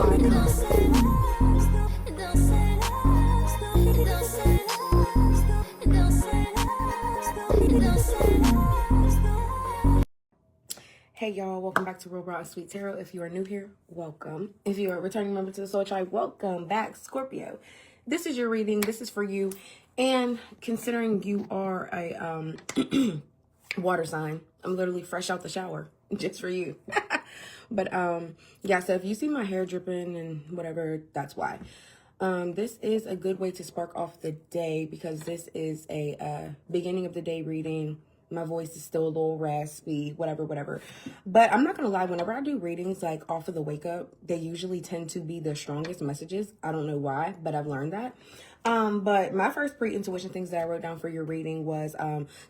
Hey y'all, welcome back to Real Raw and Sweet Tarot. If you are new here, welcome. If you are a returning member to the Soul Tribe, welcome back, Scorpio. This is your reading. This is for you. And considering you are a water sign, I'm literally fresh out the shower just for you. But yeah, so if you see my hair dripping and whatever, that's why. This is a good way to spark off the day because this is a beginning of the day reading. My voice is still a little raspy, whatever. But I'm not going to lie, whenever I do readings like off of the wake up, they usually tend to be the strongest messages. I don't know why, but I've learned that. But my first pre-intuition things that I wrote down for your reading was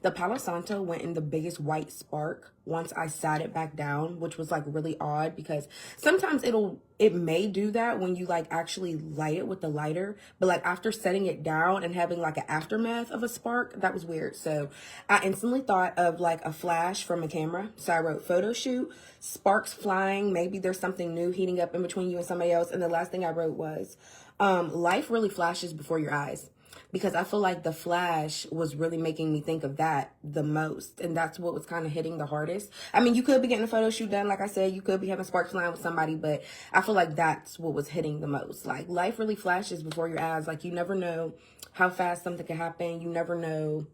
the Palo Santo went in the biggest white spark once I sat it back down, which was like really odd because sometimes it may do that when you like actually light it with the lighter, but like after setting it down and having like an aftermath of a spark, that was weird. So I instantly thought of like a flash from a camera. So I wrote photo shoot, sparks flying, maybe there's something new heating up in between you and somebody else. And the last thing I wrote was life really flashes before your eyes, because I feel like the flash was really making me think of that the most. And that's what was kind of hitting the hardest. I mean, you could be getting a photo shoot done. Like I said, you could be having sparks flying with somebody, but I feel like that's what was hitting the most. Like life really flashes before your eyes. Like you never know how fast something can happen. You never know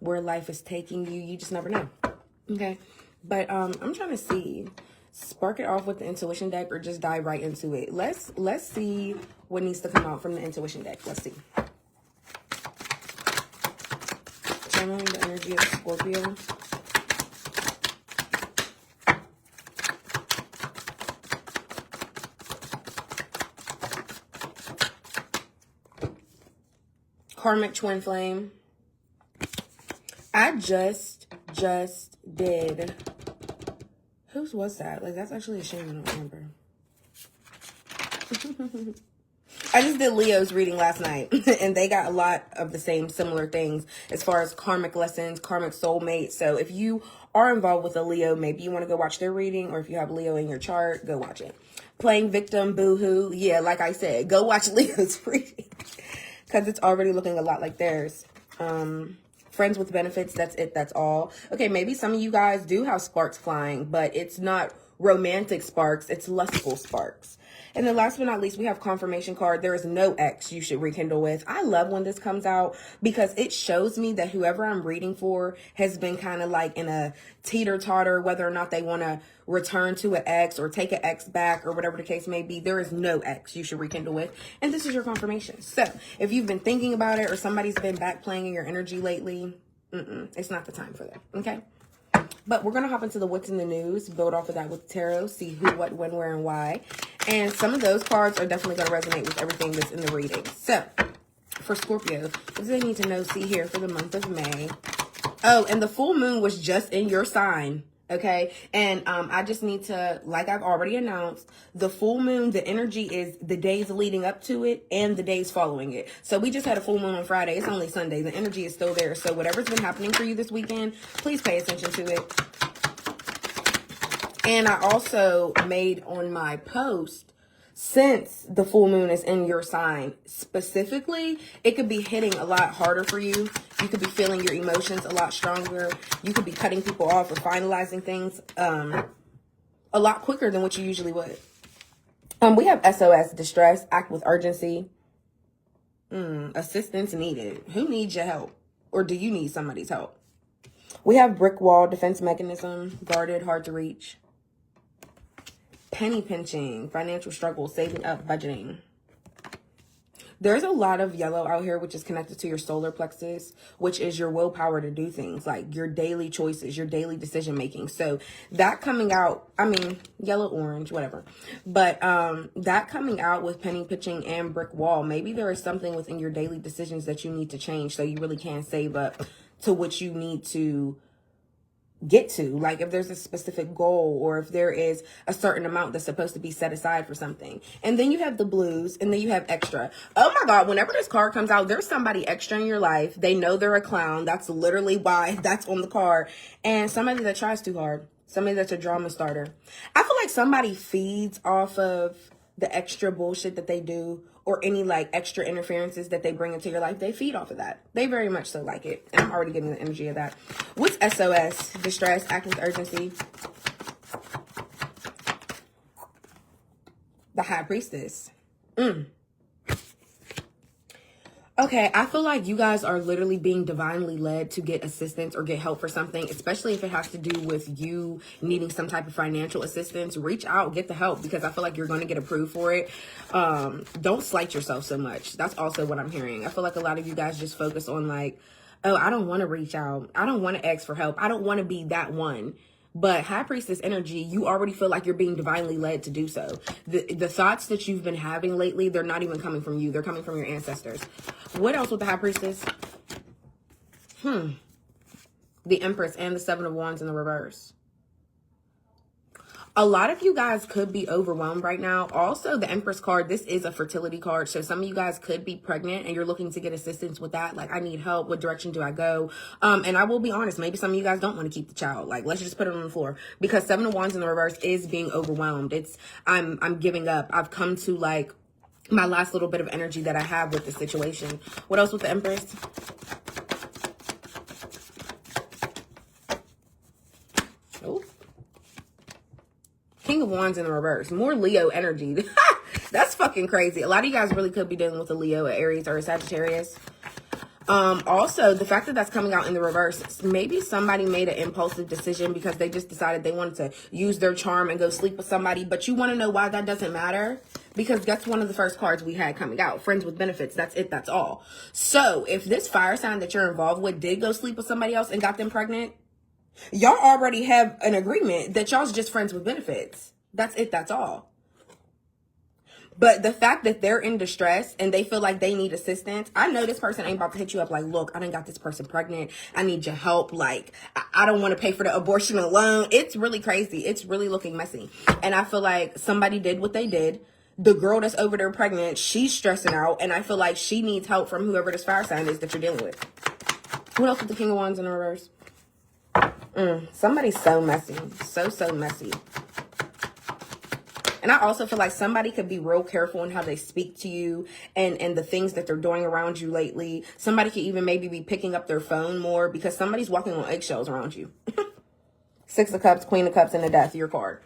where life is taking you. You just never know. Okay. But I'm trying to see, spark it off with the intuition deck or just dive right into it. Let's see what needs to come out from the intuition deck. Let's see. Channeling the energy of Scorpio. Karmic twin flame. I just did. Whose was that? Like, that's actually a shame I don't remember. I just did Leo's reading last night, and they got a lot of the same similar things as far as karmic lessons, karmic soulmates. So if you are involved with a Leo, maybe you want to go watch their reading, or if you have Leo in your chart, go watch it. Playing victim, boo-hoo. Yeah, like I said, go watch Leo's reading because it's already looking a lot like theirs. Friends with benefits, that's it, that's all. Okay, maybe some of you guys do have sparks flying, but it's not romantic sparks, it's lustful sparks. And then last but not least, we have confirmation card. There is no ex you should rekindle with. I love when this comes out because it shows me that whoever I'm reading for has been kind of like in a teeter-totter, whether or not they want to return to an ex or take an ex back or whatever the case may be. There is no ex you should rekindle with. And this is your confirmation. So if you've been thinking about it or somebody's been back playing in your energy lately, it's not the time for that. Okay. But we're going to hop into the what's in the news, build off of that with tarot, see who, what, when, where, and why. And some of those cards are definitely going to resonate with everything that's in the reading. So, for Scorpio, what do they need to know, see here for the month of May? Oh, and the full moon was just in your sign. Okay, and I just need to, like I've already announced, the full moon, the energy is the days leading up to it and the days following it. So we just had a full moon on Friday. It's only Sunday. The energy is still there. So whatever's been happening for you this weekend, please pay attention to it. And I also made on my post, since the full moon is in your sign specifically, it could be hitting a lot harder for you. You could be feeling your emotions a lot stronger. You could be cutting people off or finalizing things a lot quicker than what you usually would. We have SOS, distress, act with urgency. Assistance needed. Who needs your help? Or do you need somebody's help? We have brick wall, defense mechanism, guarded, hard to reach. Penny pinching, financial struggle, saving up, budgeting. There's a lot of yellow out here, which is connected to your solar plexus, which is your willpower to do things, like your daily choices, your daily decision making. So that coming out, I mean, yellow, orange, whatever. But that coming out with penny pinching and brick wall, maybe there is something within your daily decisions that you need to change so you really can save up to what you need to get to. Like if there's a specific goal or if there is a certain amount that's supposed to be set aside for something. And then you have the blues and then you have extra. Oh my God, whenever this card comes out, there's somebody extra in your life. They know they're a clown. That's literally why that's on the card. And somebody that tries too hard. Somebody that's a drama starter. I feel like somebody feeds off of the extra bullshit that they do or any like extra interferences that they bring into your life, they feed off of that. They very much so like it. And I'm already getting the energy of that. What's SOS? Distress, act with urgency. The High Priestess. Okay, I feel like you guys are literally being divinely led to get assistance or get help for something, especially if it has to do with you needing some type of financial assistance. Reach out, get the help, because I feel like you're going to get approved for it. Don't slight yourself so much. That's also what I'm hearing. I feel like a lot of you guys just focus on like, oh, I don't want to reach out. I don't want to ask for help. I don't want to be that one. But High Priestess energy, you already feel like you're being divinely led to do so. The thoughts that you've been having lately, they're not even coming from you. They're coming from your ancestors. What else with the High Priestess? The Empress and the Seven of Wands in the reverse. A lot of you guys could be overwhelmed right now. Also, the Empress card, this is a fertility card. So some of you guys could be pregnant and you're looking to get assistance with that. Like, I need help. What direction do I go? And I will be honest, maybe some of you guys don't want to keep the child. Like, let's just put it on the floor. Because Seven of Wands in the reverse is being overwhelmed. It's, I'm giving up. I've come to like my last little bit of energy that I have with the situation. What else with the Empress? Oh. King of Wands in the reverse. More Leo energy. That's fucking crazy. A lot of you guys really could be dealing with a Leo, an Aries, or a Sagittarius. Also, the fact that that's coming out in the reverse, maybe somebody made an impulsive decision because they just decided they wanted to use their charm and go sleep with somebody. But you want to know why that doesn't matter? Because that's one of the first cards we had coming out. Friends with benefits. That's it. That's all. So if this fire sign that you're involved with did go sleep with somebody else and got them pregnant, y'all already have an agreement that y'all's just friends with benefits. That's it. That's all. But the fact that they're in distress and they feel like they need assistance, I know this person ain't about to hit you up like, look, I done got this person pregnant. I need your help. Like, I don't want to pay for the abortion alone. It's really crazy. It's really looking messy. And I feel like somebody did what they did. The girl that's over there pregnant, she's stressing out. And I feel like she needs help from whoever this fire sign is that you're dealing with. What else with the King of Wands in the reverse? Somebody's so messy. So messy. And I also feel like somebody could be real careful in how they speak to you and the things that they're doing around you lately. Somebody could even maybe be picking up their phone more because somebody's walking on eggshells around you. Six of Cups, Queen of Cups, and the Death, your card.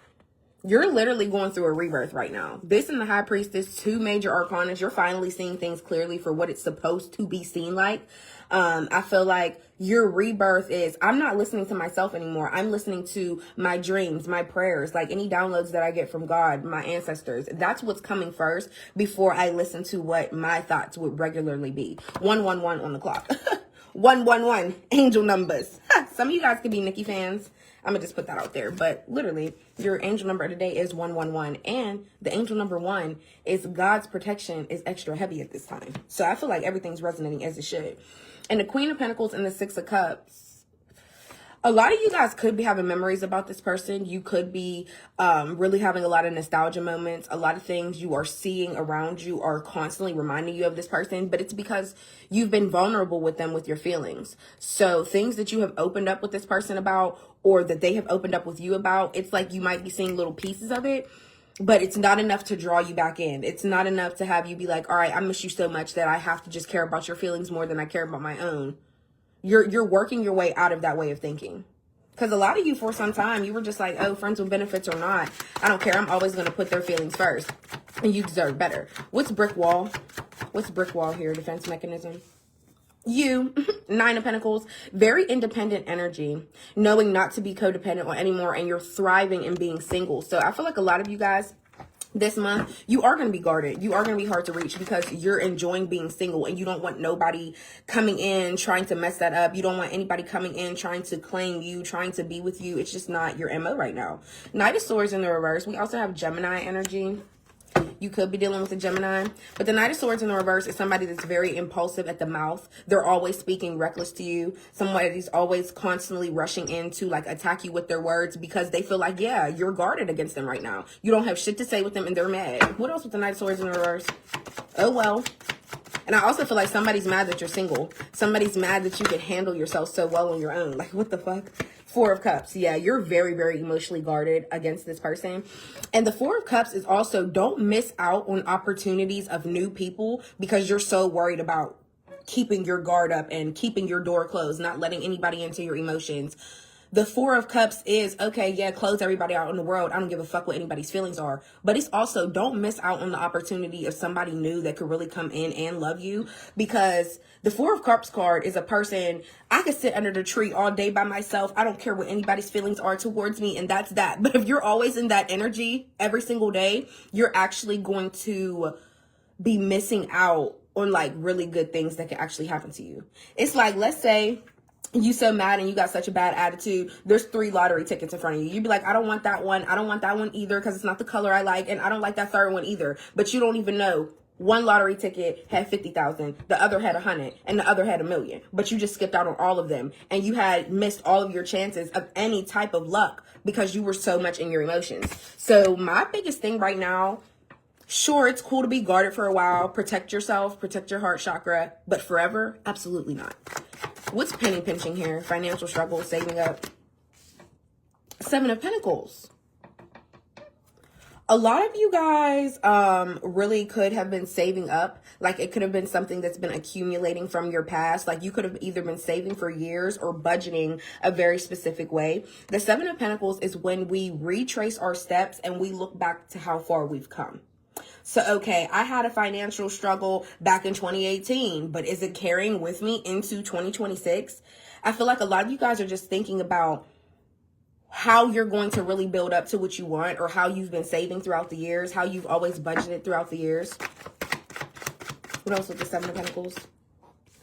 You're literally going through a rebirth right now. This and the High Priestess, two major arcanas. You're finally seeing things clearly for what it's supposed to be seen like. I feel like your rebirth is, I'm not listening to myself anymore. I'm listening to my dreams, my prayers, like any downloads that I get from God, my ancestors. That's what's coming first before I listen to what my thoughts would regularly be. 111 on the clock. 111, angel numbers. Some of you guys could be Nicki fans. I'm going to just put that out there. But literally, your angel number today is 111. And the angel number 1 is God's protection is extra heavy at this time. So I feel like everything's resonating as it should. And the Queen of Pentacles and the Six of Cups. A lot of you guys could be having memories about this person. You could be really having a lot of nostalgia moments. A lot of things you are seeing around you are constantly reminding you of this person. But it's because you've been vulnerable with them with your feelings. So things that you have opened up with this person about or that they have opened up with you about, it's like you might be seeing little pieces of it. But it's not enough to draw you back in. It's not enough to have you be like, all right, I miss you so much that I have to just care about your feelings more than I care about my own. You're working your way out of that way of thinking. Because a lot of you for some time, you were just like, oh, friends with benefits or not, I don't care. I'm always going to put their feelings first. And you deserve better. What's brick wall? What's brick wall here? Defense mechanism. You, Nine of Pentacles, very independent energy, knowing not to be codependent on anymore, and you're thriving in being single. So I feel like a lot of you guys this month, you are going to be guarded. You are going to be hard to reach because you're enjoying being single and you don't want nobody coming in trying to mess that up. You don't want anybody coming in trying to claim you, trying to be with you. It's just not your MO right now. Knight of Swords in the reverse. We also have Gemini energy. You could be dealing with a Gemini. But the Knight of Swords in the reverse is somebody that's very impulsive at the mouth. They're always speaking reckless to you. Somebody's always constantly rushing in to like attack you with their words because they feel like, yeah, you're guarded against them right now. You don't have shit to say with them and they're mad. What else with the Knight of Swords in the reverse? Oh, well. And I also feel like somebody's mad that you're single. Somebody's mad that you can handle yourself so well on your own. Like, what the fuck? Four of Cups. Yeah, you're very, very emotionally guarded against this person. And the Four of Cups is also, don't miss out on opportunities of new people because you're so worried about keeping your guard up and keeping your door closed, not letting anybody into your emotions. The Four of Cups is, okay, yeah, close everybody out in the world. I don't give a fuck what anybody's feelings are. But it's also, don't miss out on the opportunity of somebody new that could really come in and love you. Because the Four of Cups card is a person, I could sit under the tree all day by myself. I don't care what anybody's feelings are towards me, and that's that. But if you're always in that energy every single day, you're actually going to be missing out on like really good things that can actually happen to you. It's like, let's say you so mad and you got such a bad attitude, there's 3 lottery tickets in front of you. You'd be like, I don't want that one. I don't want that one either because it's not the color I like. And I don't like that third one either. But you don't even know. One lottery ticket had 50,000, the other had 100, and the other had 1,000,000. But you just skipped out on all of them. And you had missed all of your chances of any type of luck because you were so much in your emotions. So my biggest thing right now, sure, it's cool to be guarded for a while, protect yourself, protect your heart chakra, but forever, absolutely not. What's penny pinching here? Financial struggle, saving up. 7 of Pentacles. A lot of you guys really could have been saving up. Like, it could have been something that's been accumulating from your past. Like, you could have either been saving for years or budgeting a very specific way. The 7 of Pentacles is when we retrace our steps and we look back to how far we've come. So, okay, I had a financial struggle back in 2018, but is it carrying with me into 2026? I feel like a lot of you guys are just thinking about how you're going to really build up to what you want, or how you've been saving throughout the years, how you've always budgeted throughout the years. What else with the 7 of Pentacles?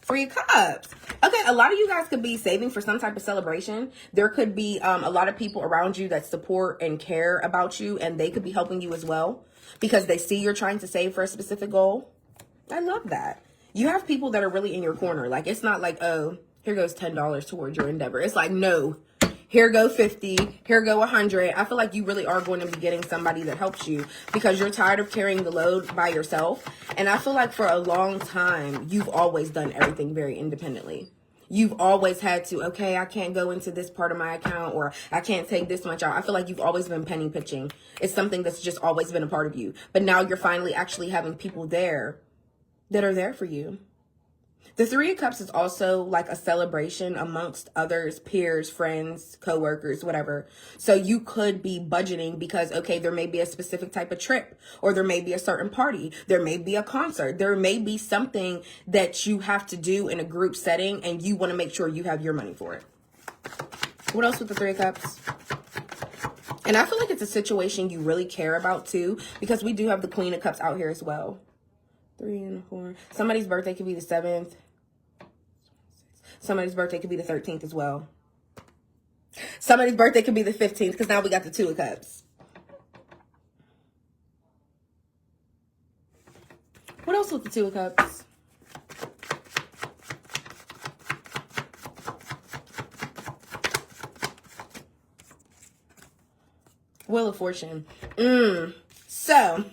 3 of Cups. Okay, a lot of you guys could be saving for some type of celebration. There could be a lot of people around you that support and care about you, and they could be helping you as well because they see you're trying to save for a specific goal. I love that. You have people that are really in your corner. Like, it's not like, oh, here goes $10 towards your endeavor. It's like, no, here go 50, here go 100. I feel like you really are going to be getting somebody that helps you because you're tired of carrying the load by yourself. And I feel like for a long time, you've always done everything very independently. You've always had to, okay, I can't go into this part of my account, or I can't take this much out. I feel like you've always been penny pitching. It's something that's just always been a part of you. But now you're finally actually having people there that are there for you. The 3 of Cups is also like a celebration amongst others, peers, friends, coworkers, whatever. So you could be budgeting because, okay, there may be a specific type of trip, or there may be a certain party. There may be a concert. There may be something that you have to do in a group setting, and you want to make sure you have your money for it. What else with the 3 of Cups? And I feel like it's a situation you really care about too, because we do have the Queen of Cups out here as well. 3 and 4. Somebody's birthday could be the 7th. Somebody's birthday could be the 13th as well. Somebody's birthday could be the 15th, because now we got the 2 of Cups. What else with the 2 of Cups? Wheel of Fortune. So,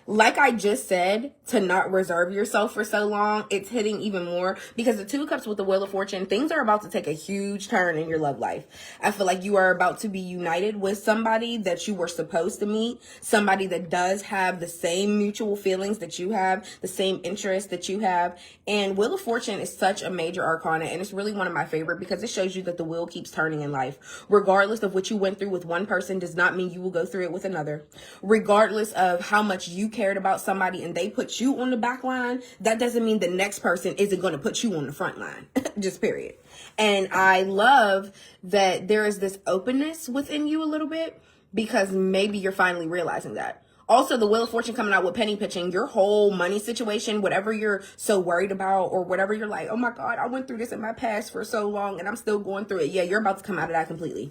like I just said, to not reserve yourself for so long, it's hitting even more because the 2 of Cups with the Wheel of Fortune, things are about to take a huge turn in your love life. I feel like you are about to be united with somebody that you were supposed to meet, somebody that does have the same mutual feelings that you have, the same interests that you have. And Wheel of Fortune is such a major arcana, and it's really one of my favorite because it shows you that the wheel keeps turning in life. Regardless of what you went through with one person does not mean you will go through it with another. Regardless of how much you cared about somebody and they put you on the back line, that doesn't mean the next person isn't going to put you on the front line. Just period. And I love that there is this openness within you a little bit because maybe you're finally realizing that. Also, the Wheel of Fortune coming out with penny pitching, your whole money situation, whatever you're so worried about, or whatever you're like, oh my God, I went through this in my past for so long and I'm still going through it. Yeah, you're about to come out of that completely.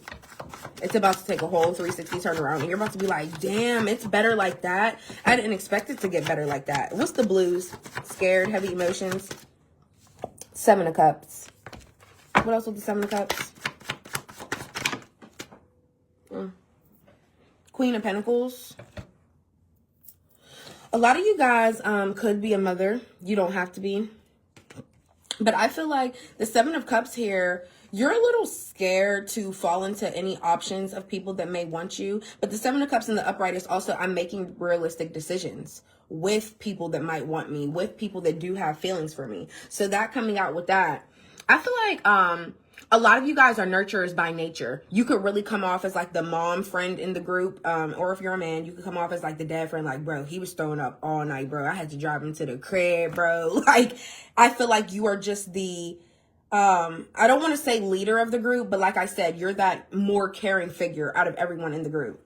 It's about to take a whole 360 turnaround, and you're about to be like, damn, it's better like that. I didn't expect it to get better like that. What's the blues? Scared, heavy emotions. 7 of Cups. What else with the 7 of Cups? Queen of Pentacles. A lot of you guys could be a mother. You don't have to be. But I feel like the Seven of Cups here, you're a little scared to fall into any options of people that may want you. But the Seven of Cups in the upright is also, I'm making realistic decisions with people that might want me, with people that do have feelings for me. So that coming out with that, I feel like a lot of you guys are nurturers by nature. You could really come off as like the mom friend in the group. Or if you're a man, you could come off as like the dad friend. Like, bro, he was throwing up all night, bro. I had to drive him to the crib, bro. Like, I feel like you are just the, I don't want to say leader of the group, but like I said, you're that more caring figure out of everyone in the group.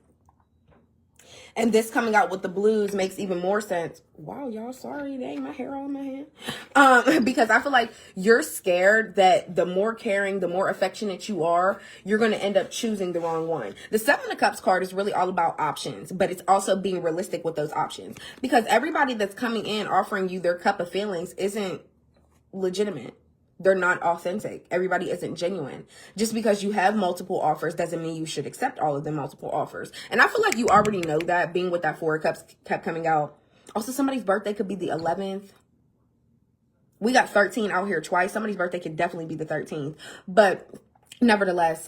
And this coming out with the blues makes even more sense. Wow, y'all, sorry, dang, my hair all in my hand. Because I feel like you're scared that the more caring, the more affectionate you are, you're going to end up choosing the wrong one. The Seven of Cups card is really all about options, but it's also being realistic with those options. Because everybody that's coming in offering you their cup of feelings isn't legitimate. They're not authentic. Everybody isn't genuine. Just because you have multiple offers doesn't mean you should accept all of the multiple offers. And I feel like you already know that, being with that Four of Cups kept coming out. Also, somebody's birthday could be the 11th. We got 13 out here twice. Somebody's birthday could definitely be the 13th. But nevertheless,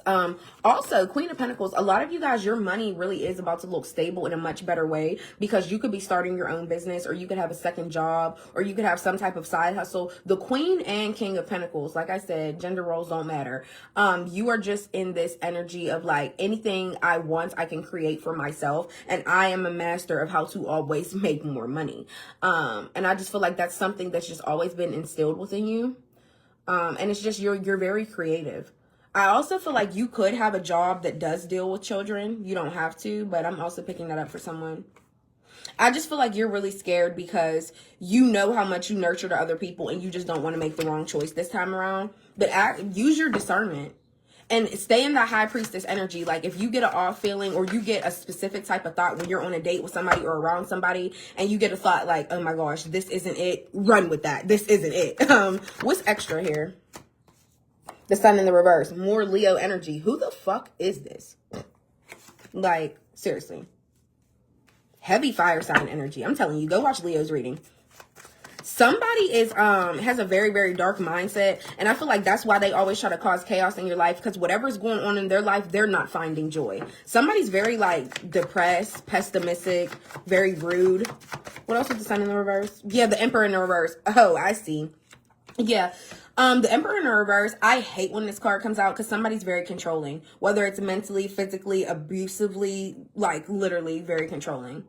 also Queen of Pentacles, a lot of you guys, your money really is about to look stable in a much better way, because you could be starting your own business, or you could have a second job, or you could have some type of side hustle. The Queen and King of Pentacles, like I said, gender roles don't matter. You are just in this energy of like, anything I want, I can create for myself, and I am a master of how to always make more money. And I just feel like that's something that's just always been instilled within you. And it's just, you're very creative. I also feel like you could have a job that does deal with children. You don't have to, but I'm also picking that up for someone. I just feel like you're really scared because you know how much you nurture to other people, and you just don't want to make the wrong choice this time around. But use your discernment and stay in that High Priestess energy. Like, if you get an off feeling, or you get a specific type of thought when you're on a date with somebody or around somebody, and you get a thought like, oh my gosh, this isn't it, run with that. This isn't it. What's extra here? The Sun in the reverse. More Leo energy. Who the fuck is this? Like, seriously. Heavy fire sign energy. I'm telling you, go watch Leo's reading. Somebody is has a very, very dark mindset. And I feel like that's why they always try to cause chaos in your life. Because whatever's going on in their life, they're not finding joy. Somebody's very, like, depressed, pessimistic, very rude. What else with the Sun in the reverse? Yeah, the Emperor in the reverse. Oh, I see. Yeah. The Emperor in reverse, I hate when this card comes out, because somebody's very controlling. Whether it's mentally, physically, abusively, like literally very controlling.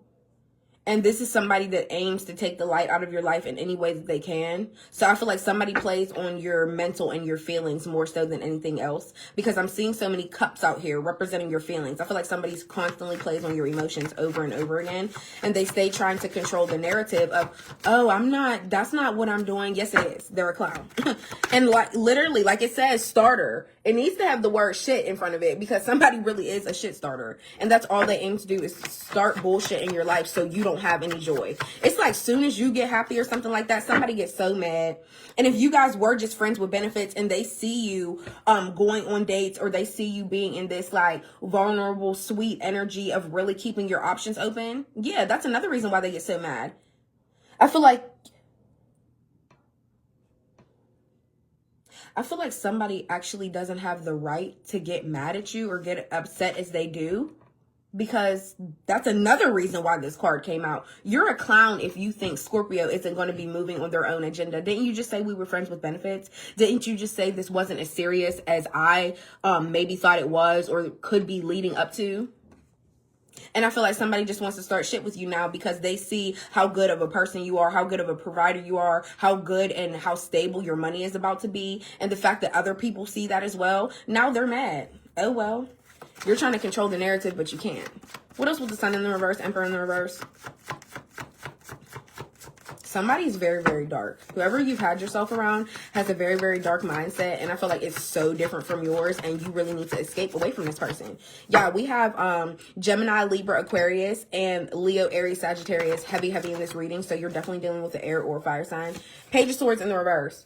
And this is somebody that aims to take the light out of your life in any way that they can. So I feel like somebody plays on your mental and your feelings more so than anything else. Because I'm seeing so many cups out here representing your feelings. I feel like somebody's constantly plays on your emotions over and over again. And they stay trying to control the narrative of, oh, that's not what I'm doing. Yes, it is. They're a clown. And like literally, like it says, starter. It needs to have the word shit in front of it, because somebody really is a shit starter. And that's all they aim to do, is start bullshit in your life so you don't have any joy. It's like, soon as you get happy or something like that, somebody gets so mad. And if you guys were just friends with benefits, and they see you going on dates, or they see you being in this like vulnerable, sweet energy of really keeping your options open, yeah, that's another reason why they get so mad. I feel like somebody actually doesn't have the right to get mad at you or get upset as they do, because that's another reason why this card came out. You're a clown if you think Scorpio isn't going to be moving on their own agenda. Didn't you just say we were friends with benefits? Didn't you just say this wasn't as serious as I maybe thought it was, or could be leading up to? And I feel like somebody just wants to start shit with you now, because they see how good of a person you are, how good of a provider you are, how good and how stable your money is about to be. And the fact that other people see that as well. Now they're mad. Oh, well, you're trying to control the narrative, but you can't. What else with the Sun in the reverse, Emperor in the reverse? Somebody's very, very dark. Whoever you've had yourself around has a very, very dark mindset. And I feel like it's so different from yours, and you really need to escape away from this person. Yeah, we have Gemini, Libra, Aquarius, and Leo, Aries, Sagittarius heavy in this reading. So you're definitely dealing with the air or fire sign. Page of Swords in the reverse.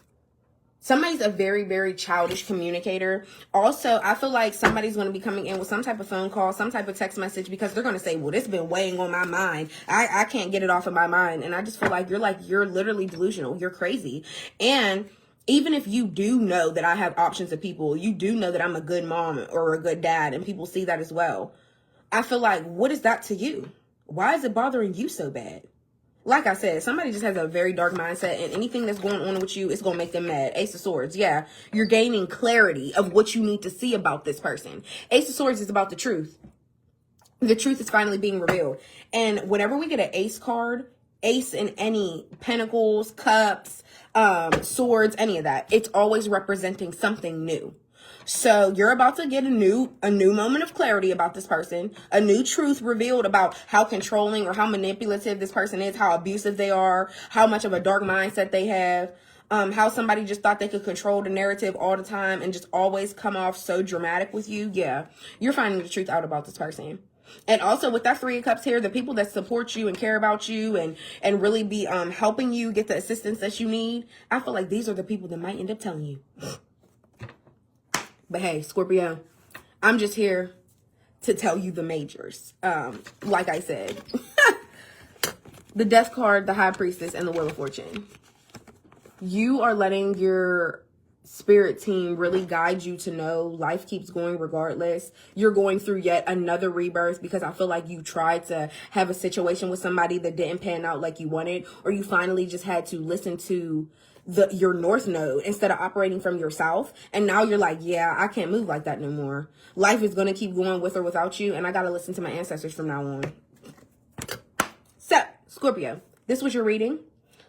Somebody's a very, very childish communicator. Also, I feel like somebody's going to be coming in with some type of phone call, some type of text message, because they're going to say, well, this has been weighing on my mind. I can't get it off of my mind. And I just feel like you're literally delusional. You're crazy. And even if you do know that I have options of people, you do know that I'm a good mom or a good dad, and people see that as well. I feel like, what is that to you? Why is it bothering you so bad? Like I said, somebody just has a very dark mindset, and anything that's going on with you is going to make them mad. Ace of Swords, yeah. You're gaining clarity of what you need to see about this person. Ace of Swords is about the truth. The truth is finally being revealed. And whenever we get an ace card, ace in any pentacles, cups, swords, any of that, it's always representing something new. So you're about to get a new moment of clarity about this person, a new truth revealed about how controlling or how manipulative this person is, how abusive they are, how much of a dark mindset they have, how somebody just thought they could control the narrative all the time and just always come off so dramatic with you. Yeah, you're finding the truth out about this person. And also with that 3 of Cups here, the people that support you and care about you and really be helping you get the assistance that you need, I feel like these are the people that might end up telling you. But hey, Scorpio, I'm just here to tell you the majors. Like I said, the Death card, the High Priestess, and the Wheel of Fortune. You are letting your spirit team really guide you to know life keeps going regardless. You're going through yet another rebirth because I feel like you tried to have a situation with somebody that didn't pan out like you wanted, or you finally just had to listen to your north node instead of operating from your south. And now you're like, yeah, I can't move like that no more. Life is going to keep going with or without you. And I got to listen to my ancestors from now on. So, Scorpio, this was your reading.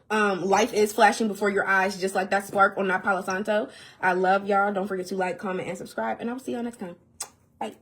Life is flashing before your eyes, just like that spark on that Palo Santo. I love y'all. Don't forget to like, comment, and subscribe. And I'll see y'all next time. Bye.